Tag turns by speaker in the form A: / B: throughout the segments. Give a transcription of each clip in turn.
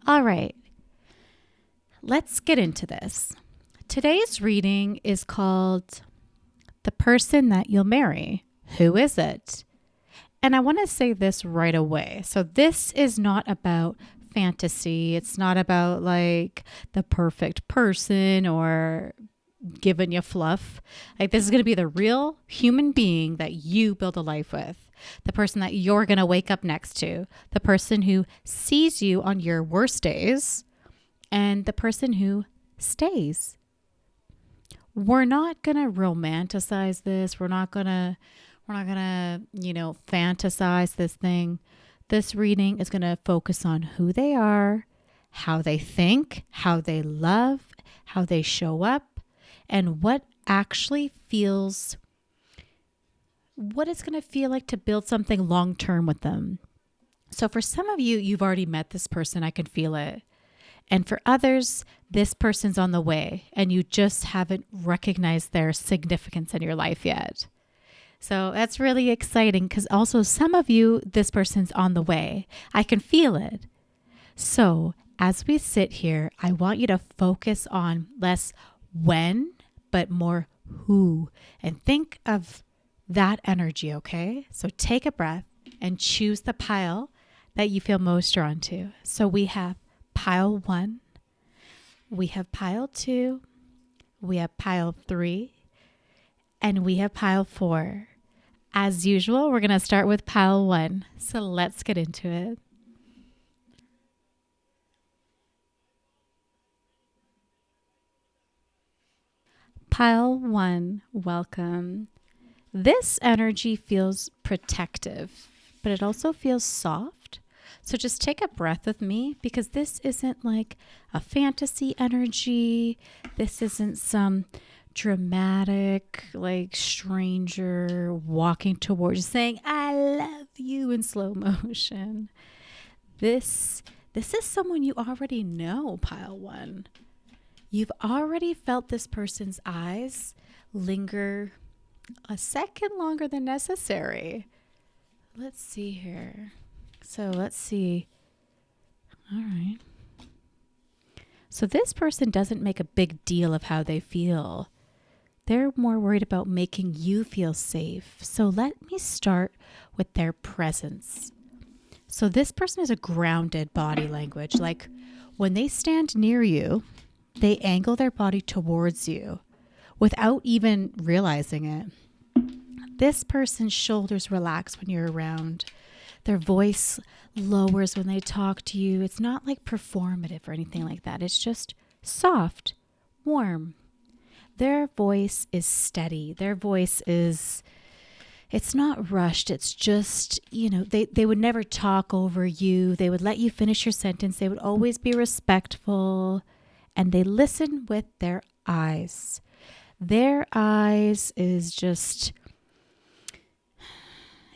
A: All right, let's get into this. Today's reading is called The Person That You'll Marry. Who is it? And I want to say this right away. So this is not about fantasy. It's not about like the perfect person or giving you fluff. Like this is going to be the real human being that you build a life with. The person that you're going to wake up next to. The person who sees you on your worst days. And the person who stays. We're not going to romanticize this. We're not going to, fantasize this thing. This reading is going to focus on who they are, how they think, how they love, how they show up, and what it's going to feel like to build something long-term with them. So for some of you, you've already met this person. I can feel it. And for others, this person's on the way and you just haven't recognized their significance in your life yet. So that's really exciting because also some of you, this person's on the way. I can feel it. So as we sit here, I want you to focus on less when, but more who. And think of that energy, okay? So take a breath and choose the pile that you feel most drawn to. So we have pile 1, we have pile 2, we have pile 3, and we have pile 4. As usual, we're going to start with pile 1. So let's get into it. Pile 1, welcome. This energy feels protective, but it also feels soft. So just take a breath with me because this isn't like a fantasy energy. This isn't some dramatic, like stranger walking towards you saying, I love you in slow motion. This is someone you already know, pile 1. You've already felt this person's eyes linger a second longer than necessary. Let's see here. So let's see. All right. So this person doesn't make a big deal of how they feel. They're more worried about making you feel safe. So let me start with their presence. So this person has a grounded body language. Like when they stand near you, they angle their body towards you without even realizing it. This person's shoulders relax when you're around. Their voice lowers when they talk to you. It's not like performative or anything like that. It's just soft, warm. Their voice is steady. Their voice is, it's not rushed. It's just, they would never talk over you. They would let you finish your sentence. They would always be respectful. And they listen with their eyes. Their eyes is just,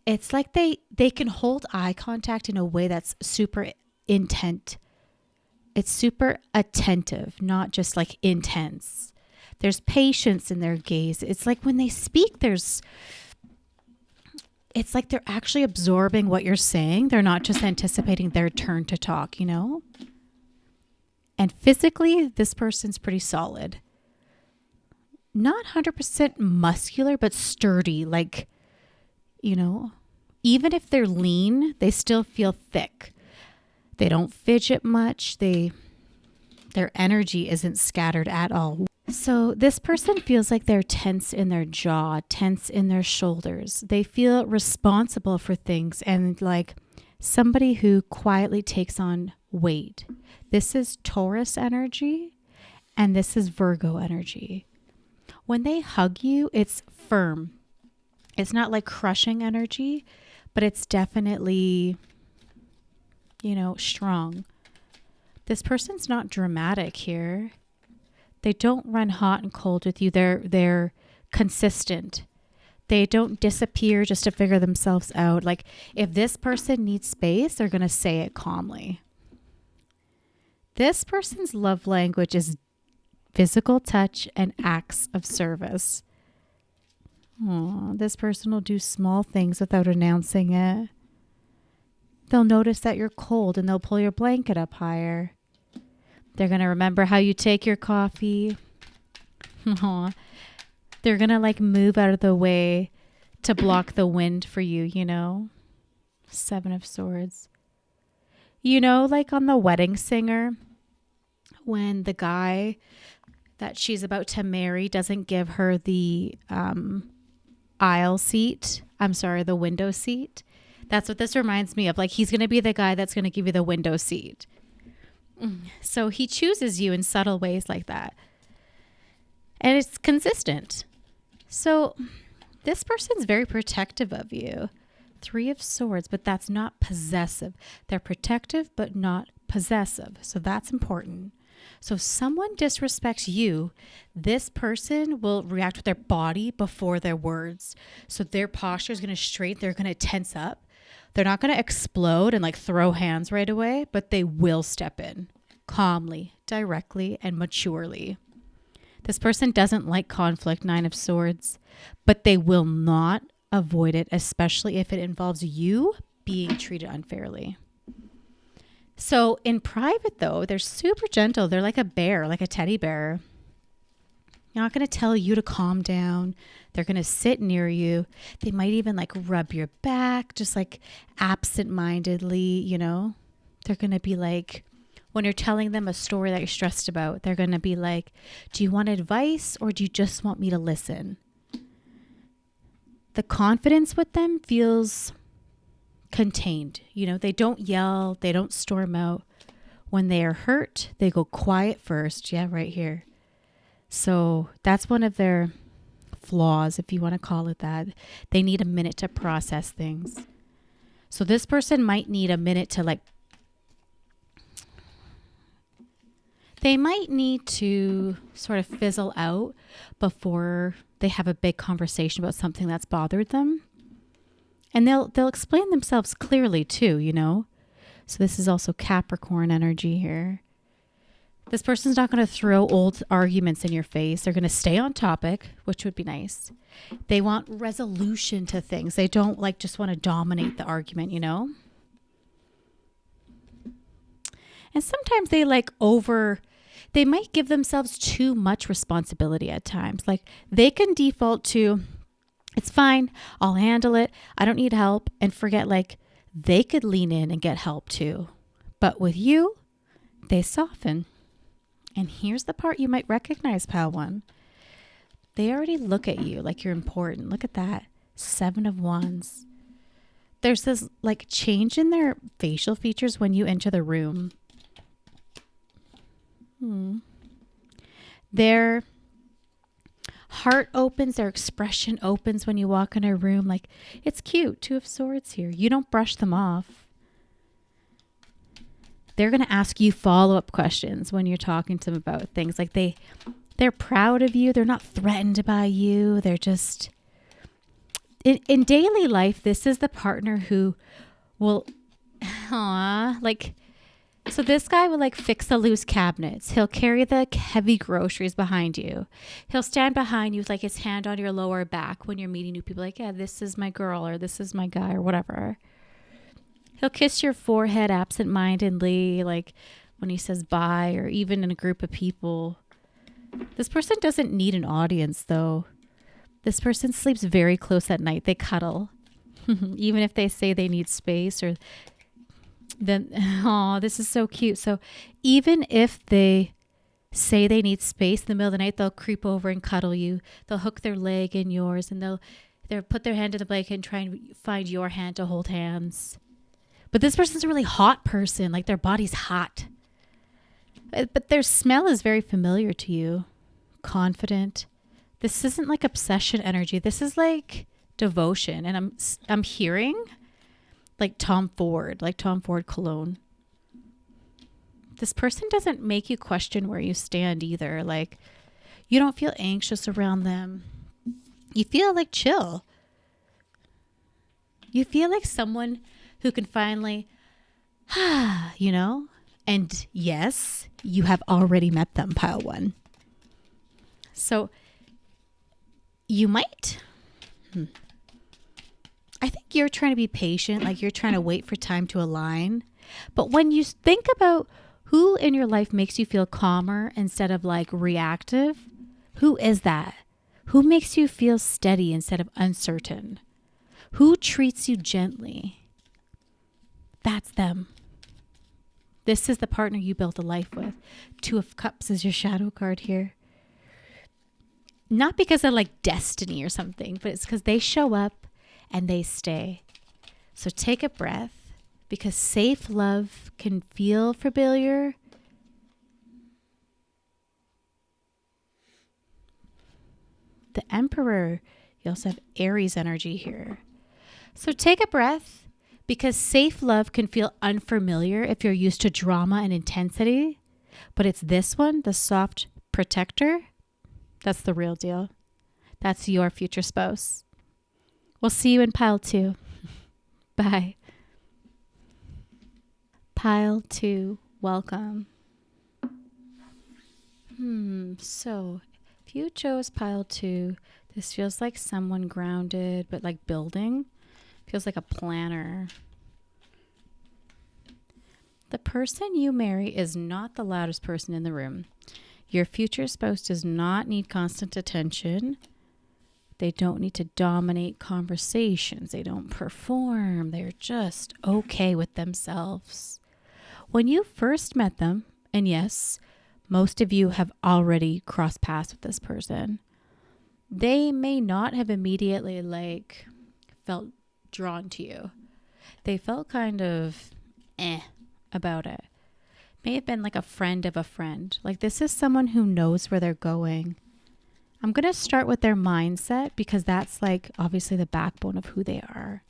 A: it's like they can hold eye contact in a way that's super intent. It's super attentive, not just like intense. There's patience in their gaze. It's like when they speak, it's like they're actually absorbing what you're saying. They're not just anticipating their turn to talk, And physically, this person's pretty solid. Not 100% muscular, but sturdy. Like, even if they're lean, they still feel thick. They don't fidget much. Their energy isn't scattered at all. So this person feels like they're tense in their jaw, tense in their shoulders. They feel responsible for things and like somebody who quietly takes on weight. This is Taurus energy and this is Virgo energy. When they hug you, it's firm. It's not like crushing energy, but it's definitely, strong. This person's not dramatic here. They don't run hot and cold with you. They're consistent. They don't disappear just to figure themselves out. Like if this person needs space, they're going to say it calmly. This person's love language is physical touch and acts of service. This person will do small things without announcing it. They'll notice that you're cold and they'll pull your blanket up higher. They're going to remember how you take your coffee. Aw. They're going to like move out of the way to block the wind for you, you know? 7 of Swords. You know, like on The Wedding Singer, when the guy that she's about to marry doesn't give her the aisle seat. I'm sorry, the window seat. That's what this reminds me of. Like, he's going to be the guy that's going to give you the window seat. So he chooses you in subtle ways like that. And it's consistent. So this person's very protective of you. 3 of Swords, but that's not possessive. They're protective, but not possessive. So that's important. So if someone disrespects you, this person will react with their body before their words. So their posture is going to straighten. They're going to tense up. They're not going to explode and like throw hands right away, but they will step in calmly, directly, and maturely. This person doesn't like conflict, 9 of Swords, but they will not avoid it, especially if it involves you being treated unfairly. So in private, though, they're super gentle. They're like a bear, like a teddy bear. They're not going to tell you to calm down. They're going to sit near you. They might even like rub your back, just like absent-mindedly, you know. They're going to be like, when you're telling them a story that you're stressed about, they're going to be like, do you want advice or do you just want me to listen? The confidence with them feels contained. You know, they don't yell. They don't storm out. When they are hurt, they go quiet first. Yeah, right here. So that's one of their flaws, if you want to call it that. They need a minute to process things. So this person might need a minute to like, they might need to sort of fizzle out before they have a big conversation about something that's bothered them. And they'll explain themselves clearly too, you know. So this is also Capricorn energy here. This person's not going to throw old arguments in your face. They're going to stay on topic, which would be nice. They want resolution to things. They don't like just want to dominate the argument, you know. And sometimes they they might give themselves too much responsibility at times. Like they can default to, it's fine, I'll handle it, I don't need help, and forget like they could lean in and get help too. But with you, they soften. And here's the part you might recognize, Pal 1. They already look at you like you're important. Look at that. 7 of Wands. There's this like change in their facial features when you enter the room. Their heart opens, their expression opens when you walk in a room. Like, it's cute. 2 of Swords here. You don't brush them off. They're going to ask you follow-up questions when you're talking to them about things. Like they're proud of you. They're not threatened by you. They're just in daily life. This is the partner who will, so this guy will like fix the loose cabinets. He'll carry the heavy groceries behind you. He'll stand behind you with like his hand on your lower back when you're meeting new people. Like, yeah, this is my girl or this is my guy or whatever. He'll kiss your forehead absent-mindedly, like when he says bye or even in a group of people. This person doesn't need an audience though. This person sleeps very close at night. They cuddle. Even if they say they need space or then, this is so cute. So even if they say they need space in the middle of the night, they'll creep over and cuddle you. They'll hook their leg in yours and they'll put their hand in the blanket and try and find your hand to hold hands. But this person's a really hot person. Like their body's hot. But their smell is very familiar to you. Confident. This isn't like obsession energy. This is like devotion. And I'm hearing like Tom Ford cologne. This person doesn't make you question where you stand either. Like you don't feel anxious around them. You feel like chill. You feel like someone who can finally, you know, and yes, you have already met them, Pile 1. So you might, I think you're trying to be patient, like you're trying to wait for time to align. But when you think about Who in your life makes you feel calmer instead of like reactive? Who is that? Who makes you feel steady instead of uncertain? Who treats you gently? That's them. This is the partner you built a life with. Two of Cups is your shadow card here. Not because of like destiny or something, but it's because they show up and they stay. So take a breath, because safe love can feel familiar. The Emperor, you also have Aries energy here. So take a breath, because safe love can feel unfamiliar if you're used to drama and intensity. But it's this one, the soft protector. That's the real deal. That's your future spouse. We'll see you in pile 2. Bye. Pile 2, welcome. So if you chose pile 2, this feels like someone grounded, but like building. Feels like a planner. The person you marry is not the loudest person in the room. Your future spouse does not need constant attention. They don't need to dominate conversations. They don't perform. They're just okay with themselves. When you first met them, and yes, most of you have already crossed paths with this person, they may not have immediately like felt drawn to you. They felt kind of about it. May have been like a friend of a friend. Like, this is someone who knows where they're going. I'm going to start with their mindset, because that's like obviously the backbone of who they are.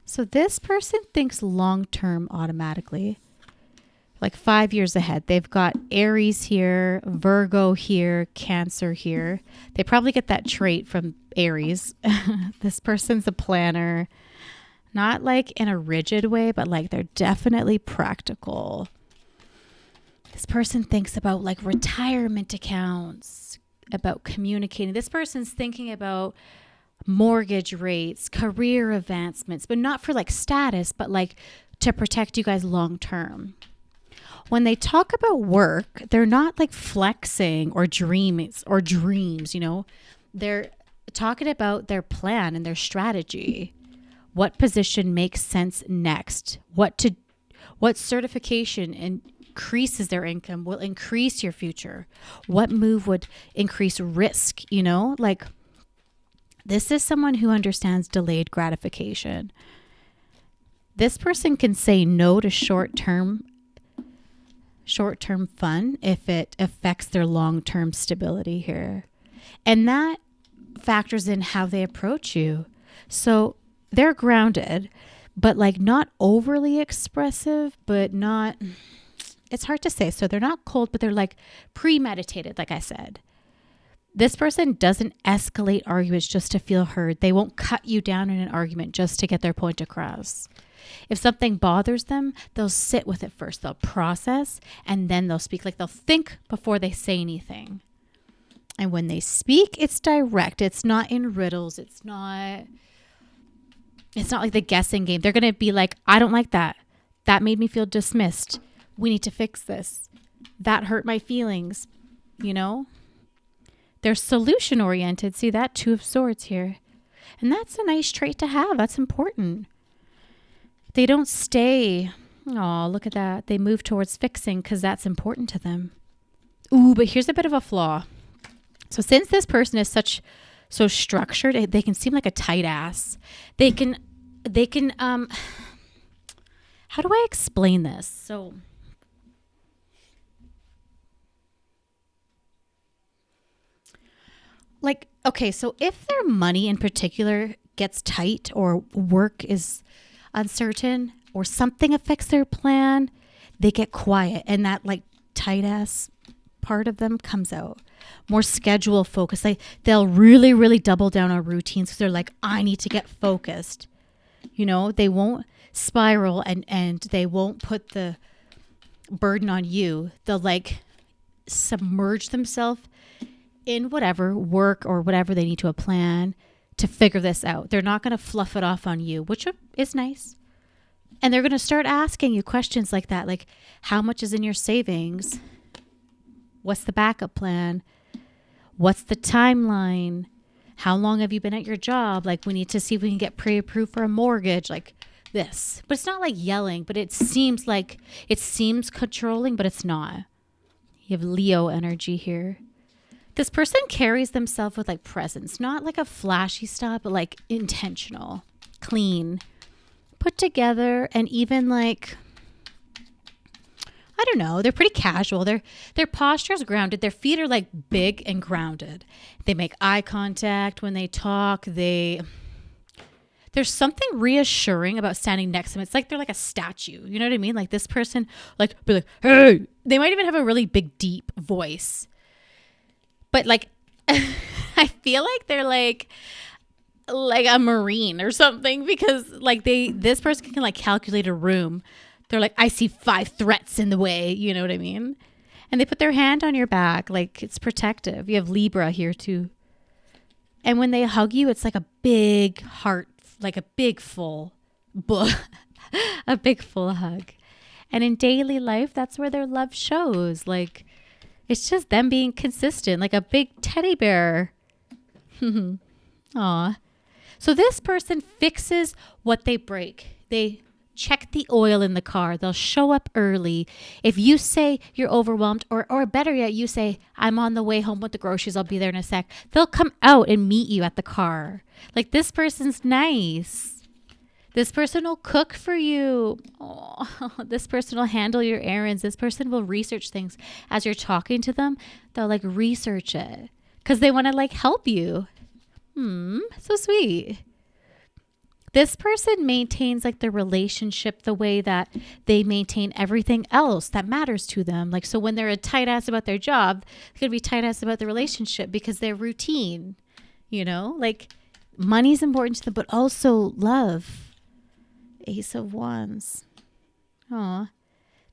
A: So this person thinks long-term automatically, like 5 years ahead. They've got Aries here, Virgo here, Cancer here. They probably get that trait from Aries. This person's a planner, not like in a rigid way, but like they're definitely practical. This person thinks about like retirement accounts, about communicating. This person's thinking about mortgage rates, career advancements, but not for like status, but like to protect you guys long term. When they talk about work, they're not like flexing or dreams, you know. They're talking about their plan and their strategy. What position makes sense next? What certification increases their income, will increase your future? What move would increase risk, you know? Like, this is someone who understands delayed gratification. This person can say no to short-term fun if it affects their long-term stability here. And that factors in how they approach you. So they're grounded, but like not overly expressive, but not, it's hard to say. So they're not cold, but they're like premeditated, like I said. This person doesn't escalate arguments just to feel heard. They won't cut you down in an argument just to get their point across. If something bothers them, they'll sit with it first. They'll process, and then they'll speak. Like, they'll think before they say anything. And when they speak, it's direct. It's not in riddles. It's not like the guessing game. They're going to be like, I don't like that. That made me feel dismissed. We need to fix this. That hurt my feelings. You know? They're solution oriented. See that? 2 of Swords here. And that's a nice trait to have. That's important. They don't stay. Oh, look at that. They move towards fixing because that's important to them. Ooh, but here's a bit of a flaw. So since this person is so structured, they can seem like a tight ass. They can how do I explain this? So like, okay, so if their money in particular gets tight, or work is uncertain, or something affects their plan, they get quiet, and that like tight ass part of them comes out. More schedule focus. They'll really, really double down on routines because they're like, I need to get focused. You know, they won't spiral and they won't put the burden on you. They'll like submerge themselves in whatever work or whatever they need to a plan to figure this out. They're not going to fluff it off on you, which is nice. And they're going to start asking you questions like that, like how much is in your savings? What's the backup plan? What's the timeline? How long have you been at your job? Like, we need to see if we can get pre-approved for a mortgage, like this. But it's not like yelling, but it seems controlling, but it's not. You have Leo energy here. This person carries themselves with like presence, not like a flashy stuff, but like intentional, clean, put together, and even like, I don't know, they're pretty casual. Their posture is grounded. Their feet are like big and grounded. They make eye contact when they talk. There's something reassuring about standing next to them. It's like they're like a statue. You know what I mean? Like this person, like, be like, hey. They might even have a really big, deep voice. But like, I feel like they're like a Marine or something, because like this person can like calculate a room. They're like, I see 5 threats in the way. You know what I mean? And they put their hand on your back. Like, it's protective. You have Libra here too. And when they hug you, it's like a big heart, like a big full hug. And in daily life, that's where their love shows. Like, it's just them being consistent, like a big teddy bear. Aw. So this person fixes what they break. They check the oil in the car. They'll show up early. If you say you're overwhelmed, or better yet, you say, I'm on the way home with the groceries, I'll be there in a sec. They'll come out and meet you at the car. Like, this person's nice. This person will cook for you. Oh, this person will handle your errands. This person will research things. As you're talking to them, they'll like research it because they want to like help you. So sweet. This person maintains like the relationship the way that they maintain everything else that matters to them. Like, so when they're a tight ass about their job, they're going to be tight ass about the relationship because they're routine, you know, like money's important to them, but also love. Ace of Wands. Aw.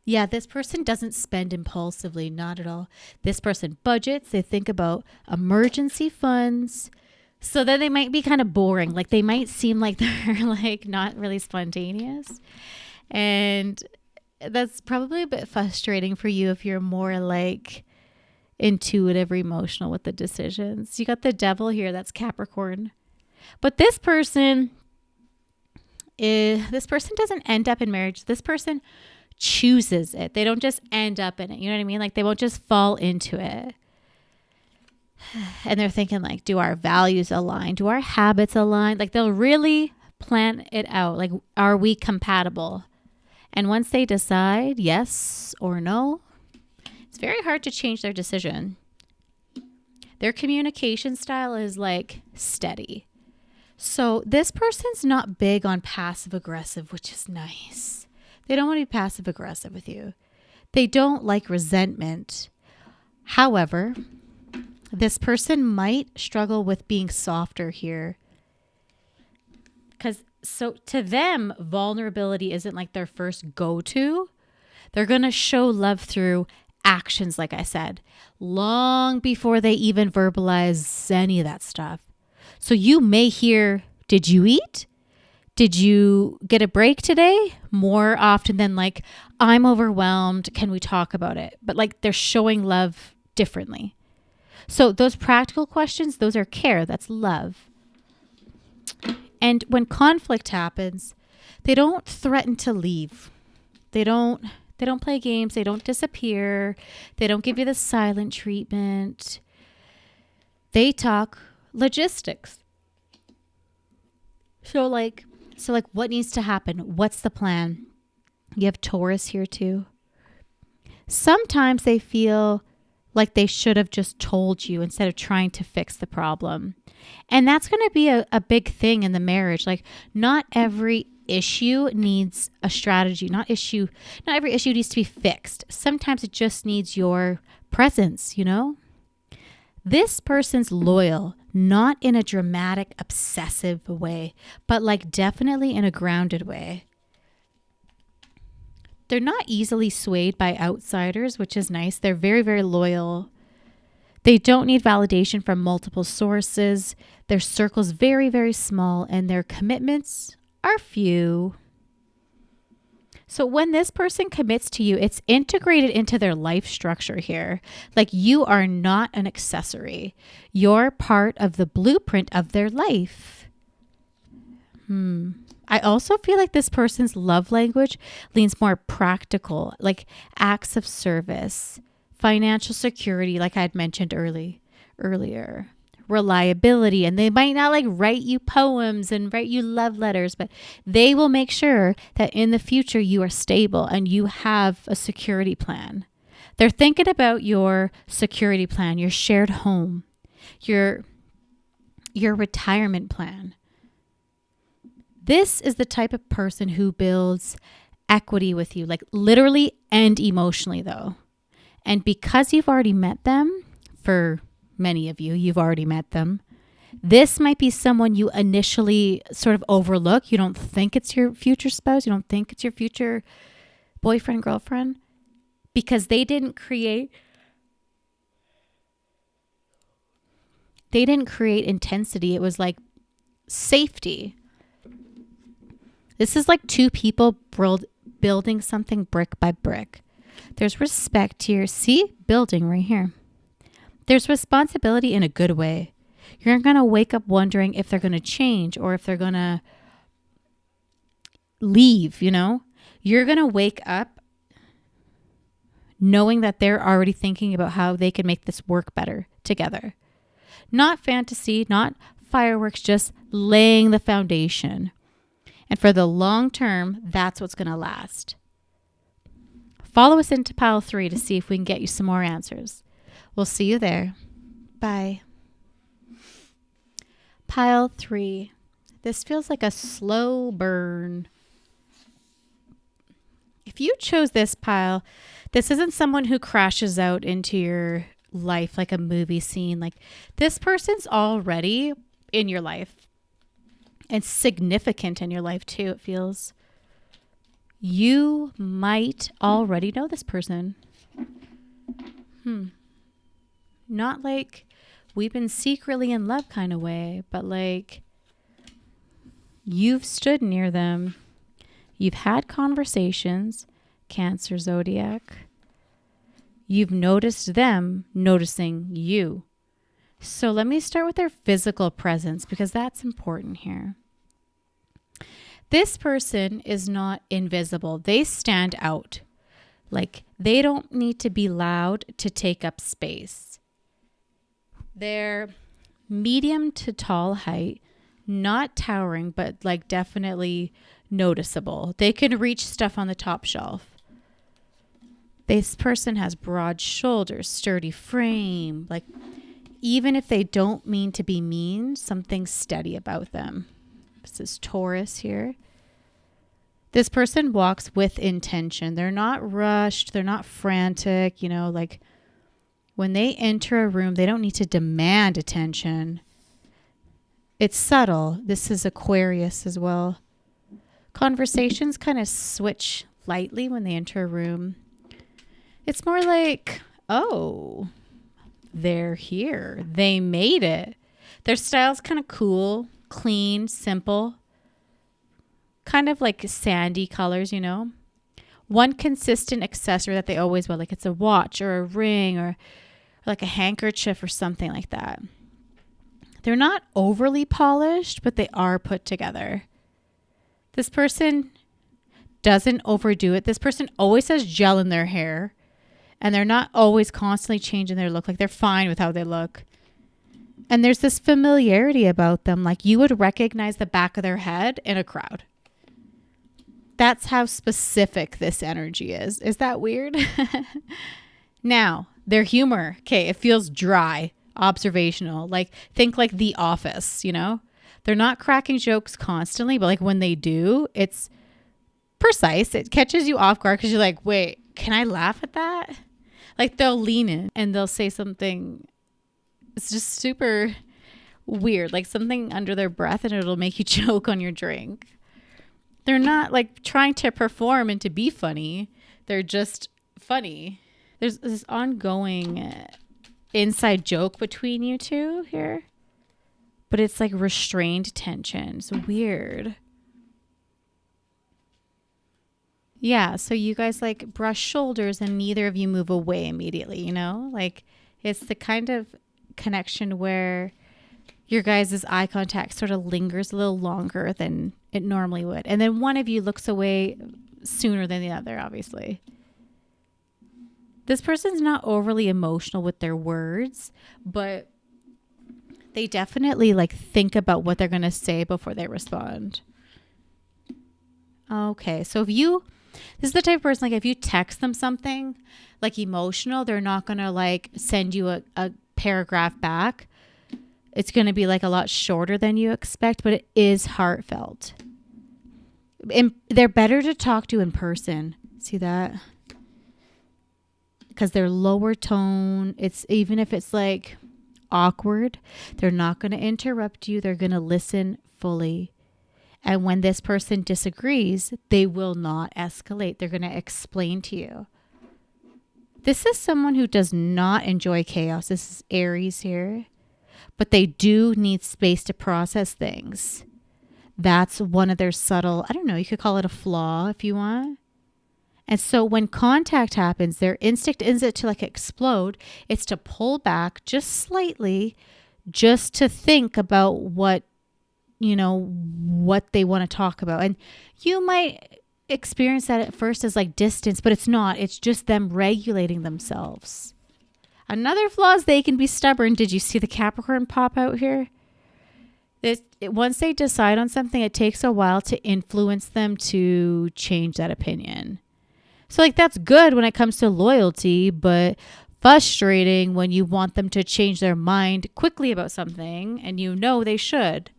A: Yeah, this person doesn't spend impulsively, not at all. This person budgets. They think about emergency funds. So then they might be kind of boring. Like, they might seem like they're like not really spontaneous. And that's probably a bit frustrating for you if you're more like intuitive or emotional with the decisions. You got the devil here. That's Capricorn. But this person doesn't end up in marriage. This person chooses it. They don't just end up in it. You know what I mean? Like, they won't just fall into it. And they're thinking like, do our values align? Do our habits align? Like, they'll really plan it out. Like, are we compatible? And once they decide yes or no, it's very hard to change their decision. Their communication style is like steady. So this person's not big on passive aggressive, which is nice. They don't want to be passive aggressive with you. They don't like resentment. However, this person might struggle with being softer here. Because so to them, vulnerability isn't like their first go-to. They're going to show love through actions, like I said, long before they even verbalize any of that stuff. So you may hear, did you eat? Did you get a break today? More often than like, I'm overwhelmed. Can we talk about it? But like, they're showing love differently. So those practical questions, those are care. That's love. And when conflict happens, they don't threaten to leave. They don't play games. They don't disappear. They don't give you the silent treatment. They talk logistics. So like what needs to happen? What's the plan? You have Taurus here too. Sometimes they feel like they should have just told you instead of trying to fix the problem. And that's going to be a big thing in the marriage. Like, not every issue needs a strategy. Not every issue needs to be fixed. Sometimes it just needs your presence, you know? This person's loyal, not in a dramatic, obsessive way, but like definitely in a grounded way. They're not easily swayed by outsiders, which is nice. They're very, very loyal. They don't need validation from multiple sources. Their circle's very, very small, and their commitments are few. So when this person commits to you, it's integrated into their life structure here. Like you are not an accessory. You're part of the blueprint of their life. I also feel like this person's love language leans more practical, like acts of service, financial security, like I had mentioned earlier, reliability. And they might not like write you poems and write you love letters, but they will make sure that in the future you are stable and you have a security plan. They're thinking about your security plan, your shared home, your retirement plan. This is the type of person who builds equity with you, like literally and emotionally though. And because you've already met them, for many of you, you've already met them, this might be someone you initially sort of overlook. You don't think it's your future spouse. You don't think it's your future boyfriend, girlfriend, because they didn't create intensity. It was like safety. This is like two people building something brick by brick. There's respect here. See? Building right here. There's responsibility in a good way. You're going to wake up wondering if they're going to change or if they're going to leave, you know? You're going to wake up knowing that they're already thinking about how they can make this work better together. Not fantasy, not fireworks, just laying the foundation. And for the long term, that's what's going to last. Follow us into pile 3 to see if we can get you some more answers. We'll see you there. Bye. Pile 3. This feels like a slow burn. If you chose this pile, this isn't someone who crashes out into your life like a movie scene. Like this person's already in your life. And significant in your life too, it feels. You might already know this person. Not like we've been secretly in love kind of way, but like you've stood near them. You've had conversations, Cancer zodiac. You've noticed them noticing you. So let me start with their physical presence because that's important here. This person is not invisible. They stand out. Like they don't need to be loud to take up space. They're medium to tall height, not towering, but like definitely noticeable. They can reach stuff on the top shelf. This person has broad shoulders, sturdy frame. Like even if they don't mean to be mean, something steady about them. This is Taurus here. This person walks with intention. They're not rushed. They're not frantic. You know, like when they enter a room, they don't need to demand attention. It's subtle. This is Aquarius as well. Conversations kind of switch lightly when they enter a room. It's more like, oh, they're here. They made it. Their style's kind of cool, clean, simple. Kind of like sandy colors, you know. One consistent accessory that they always wear, like it's a watch or a ring or like a handkerchief or something like that. They're not overly polished, but they are put together. This person doesn't overdo it. This person always has gel in their hair. And they're not always constantly changing their look. Like they're fine with how they look. And there's this familiarity about them. Like you would recognize the back of their head in a crowd. That's how specific this energy is. Is that weird? Now, their humor. Okay, it feels dry, observational. Like think like The Office, you know? They're not cracking jokes constantly, but like when they do, it's precise. It catches you off guard because you're like, wait, can I laugh at that? Like they'll lean in and they'll say something. It's just super weird, like something under their breath and it'll make you choke on your drink. They're not like trying to perform and to be funny. They're just funny. There's this ongoing inside joke between you two here, but it's like restrained tension. It's weird. Yeah, so you guys like brush shoulders and neither of you move away immediately, you know? Like it's the kind of connection where your guys' eye contact sort of lingers a little longer than it normally would. And then one of you looks away sooner than the other, obviously. This person's not overly emotional with their words, but they definitely like think about what they're going to say before they respond. Okay, so this is the type of person, like if you text them something like emotional, they're not going to like send you a paragraph back. It's going to be like a lot shorter than you expect, but it is heartfelt. And they're better to talk to in person. See that? Because they're lower tone. It's even if it's like awkward, they're not going to interrupt you. They're going to listen fully. And when this person disagrees, they will not escalate. They're going to explain to you. This is someone who does not enjoy chaos. This is Aries here. But they do need space to process things. That's one of their subtle, I don't know, you could call it a flaw if you want. And so when contact happens, their instinct isn't to like explode. It's to pull back just slightly, just to think about what they want to talk about. And you might experience that at first as like distance, but it's not. It's just them regulating themselves. Another flaw is they can be stubborn. Did you see the Capricorn pop out here? Once they decide on something, it takes a while to influence them to change that opinion. So like that's good when it comes to loyalty, but frustrating when you want them to change their mind quickly about something and you know they should.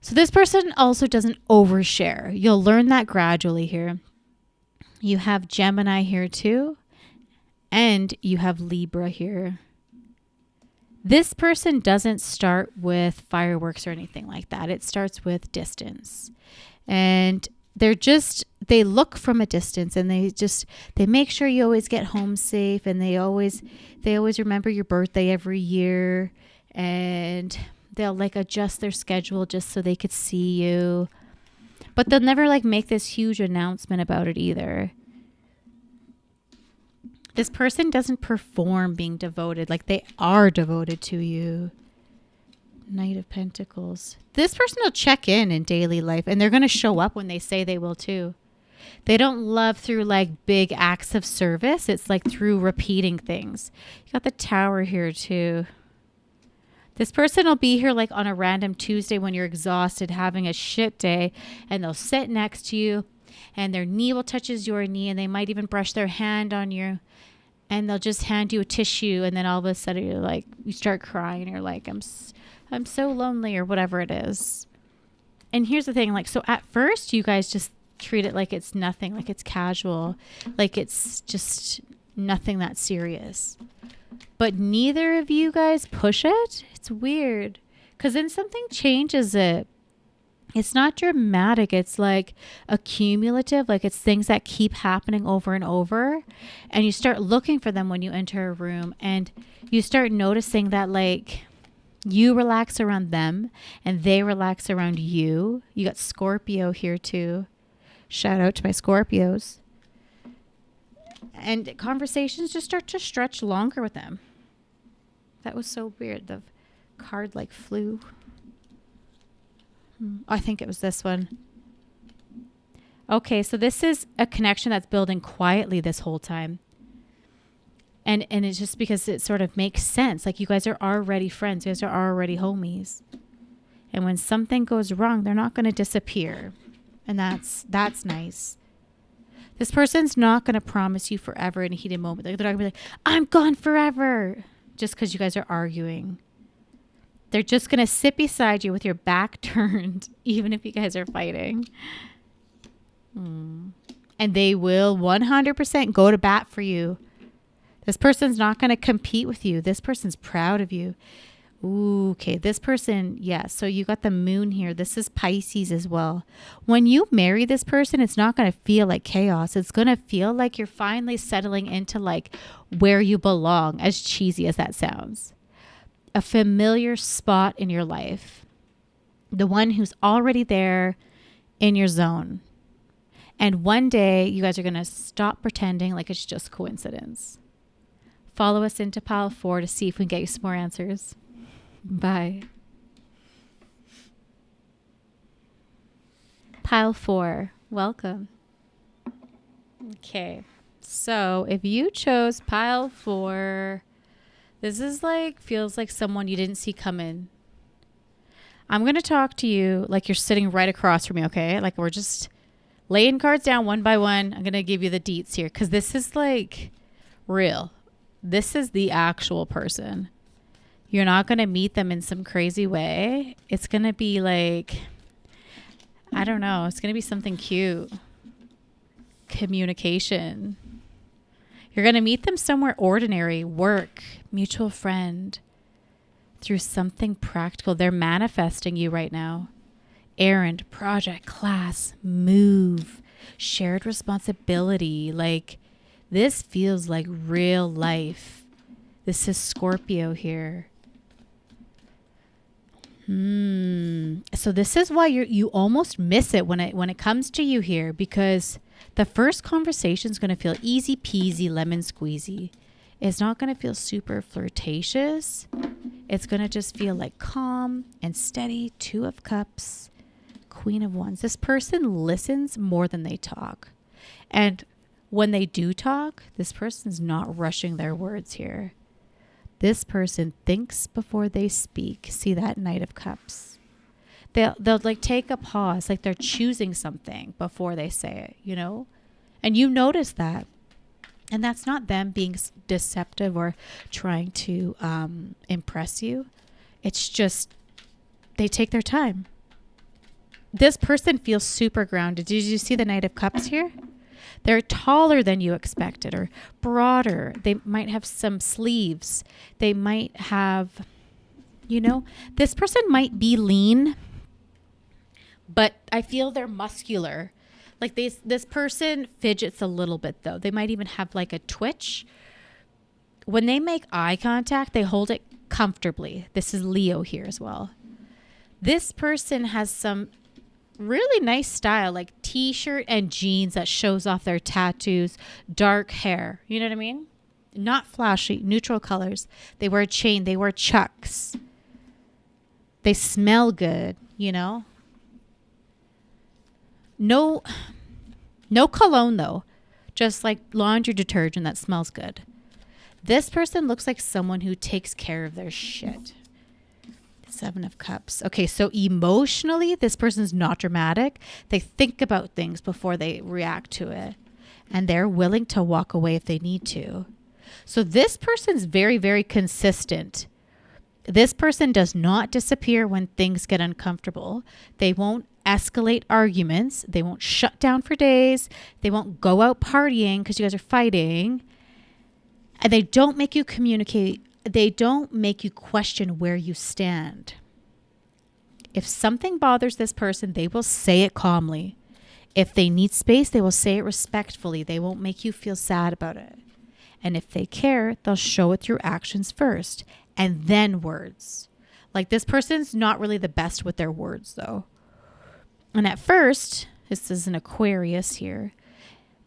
A: So this person also doesn't overshare. You'll learn that gradually here. You have Gemini here too. And you have Libra here. This person doesn't start with fireworks or anything like that. It starts with distance. And they look from a distance and they make sure you always get home safe, and they always remember your birthday every year, and they'll like adjust their schedule just so they could see you. But they'll never like make this huge announcement about it either. This person doesn't perform being devoted, like they are devoted to you. Knight of Pentacles. This person will check in daily life, and they're going to show up when they say they will too. They don't love through like big acts of service. It's like through repeating things. You got the Tower here too. This person will be here like on a random Tuesday when you're exhausted, having a shit day, and they'll sit next to you and their knee will touch your knee, and they might even brush their hand on you, and they'll just hand you a tissue, and then all of a sudden you're like, you start crying, and you're like, I'm so lonely, or whatever it is. And here's the thing, like, so at first you guys just treat it like it's nothing, like it's casual, like it's just nothing that serious. But neither of you guys push it. It's weird, because then something changes it. It's not dramatic. It's like accumulative. Like it's things that keep happening over and over. And you start looking for them when you enter a room, and you start noticing that like you relax around them and they relax around you. You got Scorpio here too. Shout out to my Scorpios. And conversations just start to stretch longer with them. That was so weird. The card like flew. I think it was this one. Okay, so this is a connection that's building quietly this whole time. And it's just because it sort of makes sense. Like you guys are already friends. You guys are already homies. And when something goes wrong, they're not going to disappear. And that's nice. This person's not going to promise you forever in a heated moment. They're not going to be like, I'm gone forever, just because you guys are arguing. They're just going to sit beside you with your back turned, even if you guys are fighting. And they will 100% go to bat for you. This person's not going to compete with you. This person's proud of you. Ooh, okay, this person, yes. So you got the moon here. This is Pisces as well. When you marry this person, it's not going to feel like chaos. It's going to feel like you're finally settling into like where you belong, as cheesy as that sounds. A familiar spot in your life. The one who's already there in your zone. And one day you guys are going to stop pretending like it's just coincidence. Follow us into pile 4 to see if we can get you some more answers. Bye. Pile 4, welcome. Okay, so if you chose pile 4, this is feels like someone you didn't see coming. I'm going to talk to you like you're sitting right across from me, okay? Like we're just laying cards down one by one. I'm going to give you the deets here because this is real. This is the actual person. You're not going to meet them in some crazy way. It's going to be I don't know. It's going to be something cute. Communication. You're going to meet them somewhere ordinary, work, mutual friend, through something practical. They're manifesting you right now. Errand, project, class, move, shared responsibility. This feels like real life. This is Scorpio here. So this is why you almost miss it when it comes to you here, because the first conversation is going to feel easy peasy, lemon squeezy. It's not going to feel super flirtatious. It's going to just feel calm and steady. 2 of Cups, Queen of Wands. This person listens more than they talk. And when they do talk, this person's not rushing their words here. This person thinks before they speak. See that Knight of Cups? They'll take a pause, they're choosing something before they say it, And you notice that. And that's not them being deceptive or trying to impress you. It's just they take their time. This person feels super grounded. Did you see the Knight of Cups here? They're taller than you expected or broader. They might have some sleeves. They might have, this person might be lean, but I feel they're muscular. This person fidgets a little bit though. They might even have a twitch. When they make eye contact, they hold it comfortably. This is Leo here as well. This person has some really nice style, t-shirt and jeans that shows off their tattoos, dark hair. You know what I mean? Not flashy, neutral colors. They wear a chain. They wear chucks. They smell good, No cologne though. Just laundry detergent that smells good. This person looks like someone who takes care of their shit. 7 of Cups. Okay, so emotionally, this person's not dramatic. They think about things before they react to it. And they're willing to walk away if they need to. So this person's very, very consistent. This person does not disappear when things get uncomfortable. They won't escalate arguments. They won't shut down for days. They won't go out partying because you guys are fighting. And they don't make you communicate. They don't make you question where you stand. If something bothers this person, they will say it calmly. If they need space, they will say it respectfully. They won't make you feel sad about it. And if they care, they'll show it through actions first and then words. This person's not really the best with their words though. And at first, this is an Aquarius here.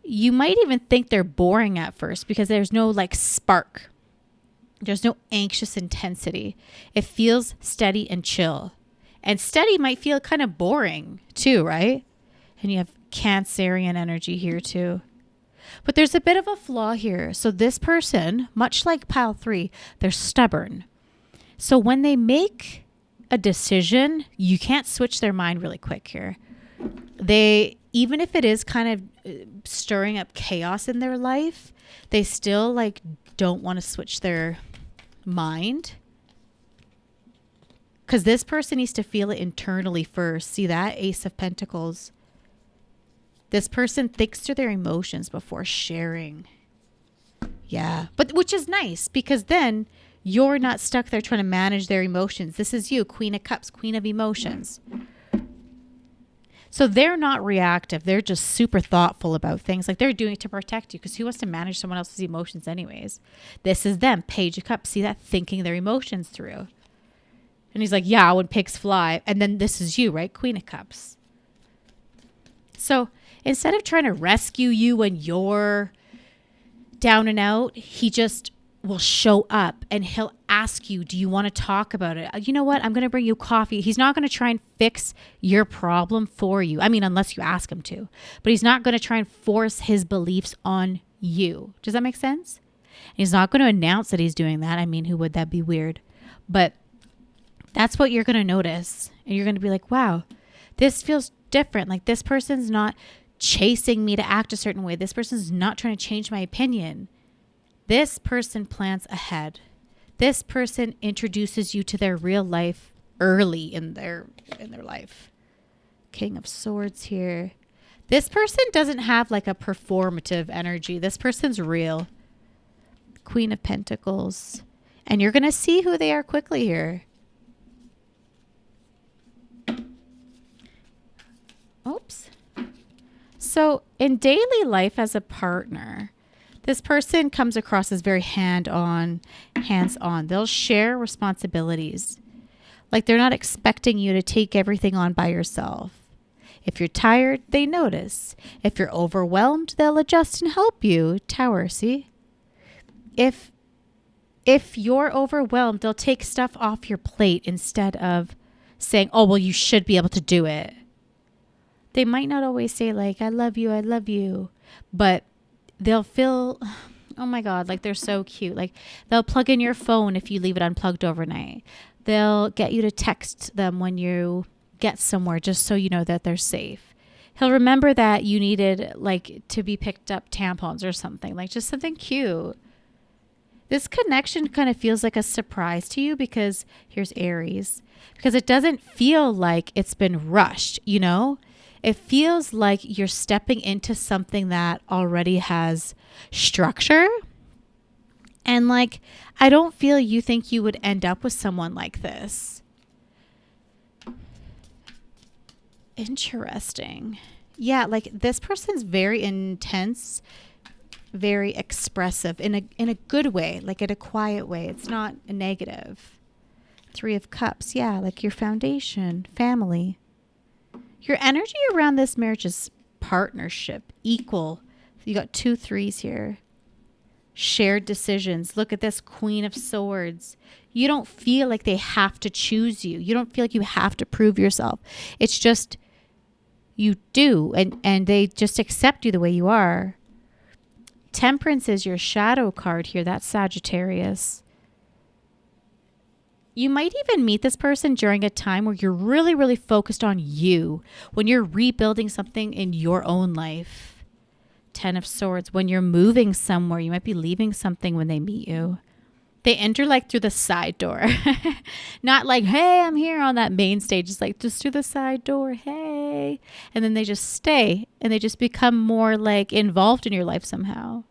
A: You might even think they're boring at first because there's no spark. There's no anxious intensity. It feels steady and chill. And steady might feel kind of boring too, right? And you have Cancerian energy here too. But there's a bit of a flaw here. So this person, much like pile 3, they're stubborn. So when they make a decision, you can't switch their mind really quick here. Even if it is kind of stirring up chaos in their life, they still don't want to switch their mind. Because this person needs to feel it internally first. See that? Ace of Pentacles. This person thinks through their emotions before sharing. Yeah. But which is nice because then you're not stuck there trying to manage their emotions. This is you, Queen of Cups, Queen of Emotions. So they're not reactive. They're just super thoughtful about things. They're doing it to protect you because who wants to manage someone else's emotions anyways? This is them, Page of Cups. See that? Thinking their emotions through. And he's like, yeah, when pigs fly. And then this is you, right? Queen of Cups. So Instead of trying to rescue you when you're down and out, he just will show up and he'll ask you, do you want to talk about it? You know what? I'm going to bring you coffee. He's not going to try and fix your problem for you. I mean, unless you ask him to, but he's not going to try and force his beliefs on you. Does that make sense? And he's not going to announce that he's doing that. I mean, who would that be weird? But that's what you're going to notice. And you're going to be like, wow, this feels different. Like this person's not chasing me to act a certain way. This person's not trying to change my opinion. This person plans ahead. This person introduces you to their real life early in their life. King of Swords here. This person doesn't have like a performative energy. This person's real. Queen of Pentacles. And you're going to see who they are quickly here. Oops. So in daily life as a partner, this person comes across as very hands-on. They'll share responsibilities. Like they're not expecting you to take everything on by yourself. If you're tired, they notice. If you're overwhelmed, they'll adjust and help you. Tower, see? If you're overwhelmed, they'll take stuff off your plate instead of saying, oh, well, you should be able to do it. They might not always say like, I love you, but they'll feel, oh my God, like they're so cute. Like they'll plug in your phone if you leave it unplugged overnight. They'll get you to text them when you get somewhere just so you know that they're safe. He'll remember that you needed like to be picked up tampons or something, like just something cute. This connection kind of feels like a surprise to you because here's Aries, because it doesn't feel like it's been rushed, you know? It feels like you're stepping into something that already has structure. And like, I don't feel you think you would end up with someone like this. Interesting. Yeah, like this person's very intense, very expressive in a good way, like in a quiet way. It's not a negative. 3 of Cups. Yeah, like your foundation, family. Your energy around this marriage is partnership, equal. You got 2 3s here. Shared decisions. Look at this Queen of Swords. You don't feel like they have to choose you. You don't feel like you have to prove yourself. It's just you do, and they just accept you the way you are. Temperance is your shadow card here. That's Sagittarius. You might even meet this person during a time where you're really, really focused on you, when you're rebuilding something in your own life. 10 of Swords. When you're moving somewhere, you might be leaving something when they meet you. They enter like through the side door. Not like, hey, I'm here on that main stage. It's like just through the side door. Hey. And then they just stay and they just become more like involved in your life somehow.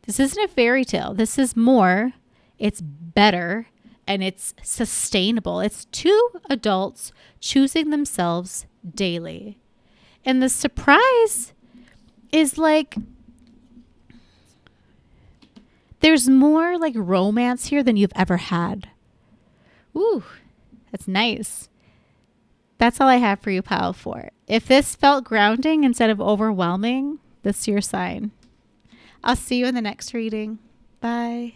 A: This isn't a fairy tale. This is more. It's better. And it's sustainable. It's 2 adults choosing themselves daily. And the surprise is like, there's more like romance here than you've ever had. Ooh, that's nice. That's all I have for you, Pile 4. If this felt grounding instead of overwhelming, this is your sign. I'll see you in the next reading. Bye.